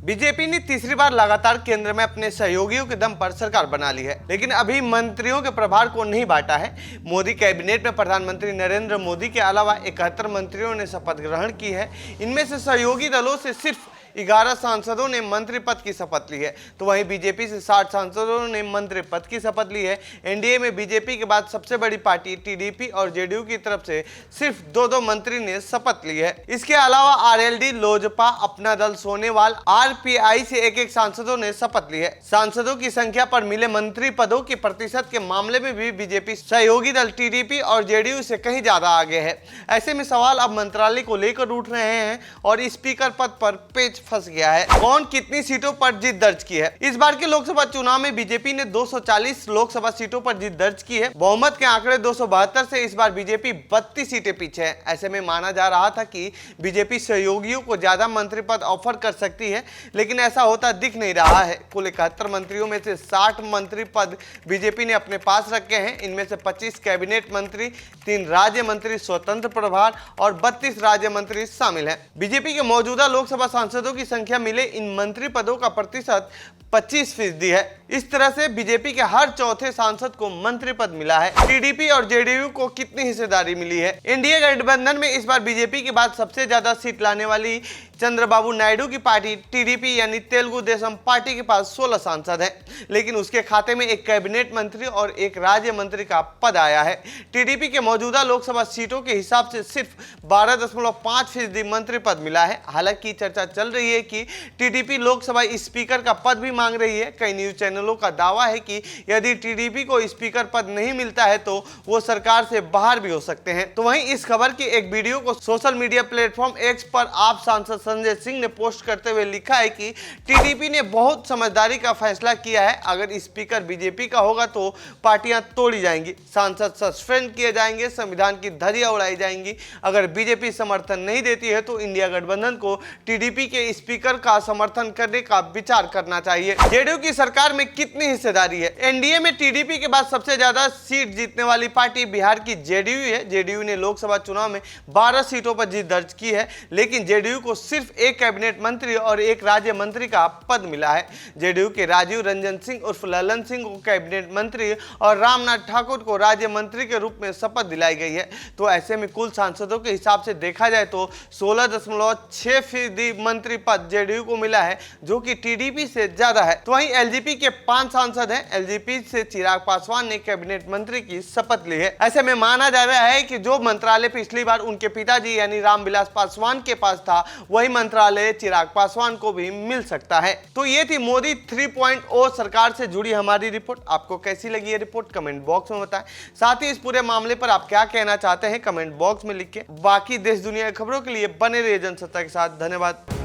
BJP ने तीसरी बार लगातार केंद्र में अपने सहयोगियों के दम पर सरकार बना ली है, लेकिन अभी मंत्रियों के प्रभार को नहीं बांटा है। मोदी कैबिनेट में प्रधानमंत्री नरेंद्र मोदी के अलावा 71 मंत्रियों ने शपथ ग्रहण की है। इनमें से सहयोगी दलों से सिर्फ 11 सांसदों ने मंत्री पद की शपथ ली है, तो वहीं बीजेपी से 60 सांसदों ने मंत्री पद की शपथ ली है। एनडीए में बीजेपी के बाद सबसे बड़ी पार्टी टीडीपी और जेडीयू की तरफ से सिर्फ दो मंत्री ने शपथ ली है। इसके अलावा आरएलडी, लोजपा, अपना दल, सोनेवाल, आरपीआई से एक सांसदों ने शपथ ली है। सांसदों की संख्या पर मिले मंत्री पदों के प्रतिशत के मामले में भी बीजेपी सहयोगी दल टीडीपी और जेडीयू से कहीं ज्यादा आगे है। ऐसे में सवाल अब मंत्रालय को लेकर उठ रहे हैं और स्पीकर पद पर पेच फंस गया है। कौन कितनी सीटों पर जीत दर्ज की है? इस बार के लोकसभा चुनाव में बीजेपी ने 240 लोकसभा सीटों पर जीत दर्ज की है। बहुमत के आंकड़े 272 से इस बार बीजेपी 32 सीटें पीछे है। ऐसे में माना जा रहा था कि बीजेपी सहयोगियों को ज्यादा मंत्री पद ऑफर कर सकती है, लेकिन ऐसा होता दिख नहीं रहा है। कुल 71 मंत्रियों में से 60 मंत्री पद बीजेपी ने अपने पास रखे हैं। इनमें से 25 कैबिनेट मंत्री, 3 राज्य मंत्री स्वतंत्र प्रभार और 32 राज्य मंत्री शामिल हैं। बीजेपी के मौजूदा लोकसभा सांसदों की संख्या मिले इन मंत्री पदों का प्रतिशत 25% है। इस तरह से बीजेपी के हर चौथे सांसद को मंत्री पद मिला है। टीडीपी और जेडीयू को कितनी हिस्सेदारी मिली है? एनडीए गठबंधन में इस बार बीजेपी के बाद सबसे ज्यादा सीट लाने वाली चंद्रबाबू नायडू की पार्टी टीडीपी यानी तेलुगु देशम पार्टी के पास 16 सांसद हैं, लेकिन उसके खाते में 1 कैबिनेट मंत्री और 1 राज्य मंत्री का पद आया है। टीडीपी के मौजूदा लोकसभा सीटों के हिसाब से सिर्फ 12.5% मंत्री पद मिला है। हालांकि चर्चा चल रही है कि टीडीपी लोकसभा स्पीकर का पद भी मांग रही है। कई न्यूज चैनलों का दावा है कि यदि टीडीपी को स्पीकर पद नहीं मिलता है तो वो सरकार से बाहर भी हो सकते हैं। तो वहीं इस खबर की एक वीडियो को सोशल मीडिया प्लेटफॉर्म एक्स पर आप सांसद संजय सिंह ने पोस्ट करते हुए लिखा है कि टीडीपी ने बहुत समझदारी का फैसला किया है। अगर स्पीकर बीजेपी का होगा तो पार्टियां तोड़ी जाएंगी, सांसद सस्पेंड किए जाएंगे, संविधान की धज्जियां उड़ाई जाएंगी। अगर बीजेपी समर्थन नहीं देती है तो इंडिया गठबंधन को टीडीपी के स्पीकर का समर्थन करने का विचार करना चाहिए। जेडीयू की सरकार में कितनी हिस्सेदारी है? एनडीए में टीडीपी के बाद सबसे ज्यादा सीट जीतने वाली पार्टी बिहार की जेडीयू है। जेडीयू ने लोकसभा चुनाव में 12 सीटों पर जीत दर्ज की है, लेकिन जेडीयू को सिर्फ 1 कैबिनेट मंत्री और 1 राज्य मंत्री का पद मिला है। जेडीयू के राजीव रंजन सिंह उर्फ ललन सिंह को कैबिनेट मंत्री और रामनाथ ठाकुर को राज्य मंत्री के रूप में शपथ दिलाई गई है। तो ऐसे में कुल सांसदों के हिसाब से देखा जाए तो 16.6% मंत्री पद जेडीयू को मिला है, जो कि टीडीपी से ज्यादा है। तो वहीं एलजेपी के 5 सांसद हैं। एलजेपी से चिराग पासवान ने कैबिनेट मंत्री की शपथ ली है। ऐसे में माना जा रहा है कि जो मंत्रालय पिछली बार उनके पिताजी यानी रामविलास पासवान के पास था, वही मंत्रालय चिराग पासवान को भी मिल सकता है। तो ये थी मोदी 3.0 सरकार से जुड़ी हमारी रिपोर्ट। आपको कैसी लगी ये रिपोर्ट कमेंट बॉक्स में बताएं। साथ ही इस पूरे मामले पर आप क्या कहना चाहते हैं कमेंट बॉक्स में लिख के। बाकी देश दुनिया की खबरों के लिए बने रहिए जनसत्ता के साथ। धन्यवाद।